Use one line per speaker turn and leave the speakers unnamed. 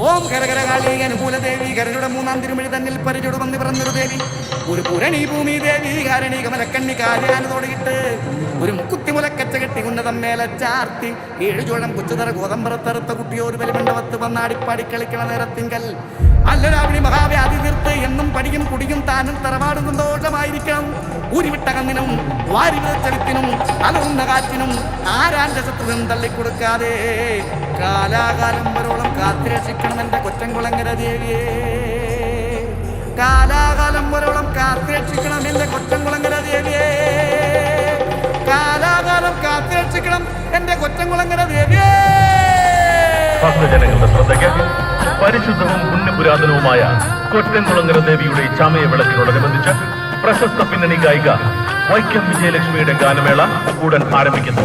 ഓം കരകരകാളി അനുകൂലദേവി കരയുടെ മൂന്നാം തിരുമഴി തന്നിൽ പരിചോട് വന്ന് പിറന്നൊരു ദേവി ഒരു പുരണി ഭൂമി ദേവി കാരണി കമലക്കണ്ണി കാര്യാനതോടെയിട്ട് ഒരു മുക്കുത്തി മുലക്കച്ച കെട്ടി ഉന്നതം മേലെ ചാർത്തി 7 ചുഴം കൊച്ചുതറ ഗോതമ്പറത്തറുത്ത കുട്ടിയോ ഒരു വലിമണ്ഡപത്ത് വന്നാടിപ്പാടി കളിക്കണ നേരത്തിങ്കൽ അല്ലൊരാവിളി മഹാവ്യാധി തീർത്ത് എന്നും പടിയും കുടിയും താനും തറവാടും സന്തോഷമായിരിക്കണം ഊരിവിട്ട കന്നിനും വാരിവിതച്ചെടുത്തിനും അലറുന്ന കാറ്റിനും ആരാന്റെ ശത്രുവിനും തള്ളിക്കൊടുക്കാതെ കാലാകാലം വരോളം കാത്തിരക്ഷിക്കണം എന്റെ കൊച്ചംകുളങ്ങര ദേവിയെ കാലാകാലം വരോളം കാത്തിരക്ഷിക്കണം എന്റെ കൊച്ചംകുളങ്ങര ദേവിയെ കാലാകാലം കാത്തിരക്ഷിക്കണം എന്റെ കൊച്ചംകുളങ്ങര ദേവിയെ.
ഭക്തജനങ്ങളുടെ ശ്രദ്ധയ്ക്ക് പരിശുദ്ധവും പുണ്യപുരാതനവുമായ കൊറ്റംകുളങ്ങര ദേവിയുടെ ചമയ വിളക്കിനോടനുബന്ധിച്ച് പ്രശസ്ത പിന്നണി ഗായിക വൈക്കം വിജയലക്ഷ്മിയുടെ ഗാനമേള ഉടൻ ആരംഭിക്കുന്നു.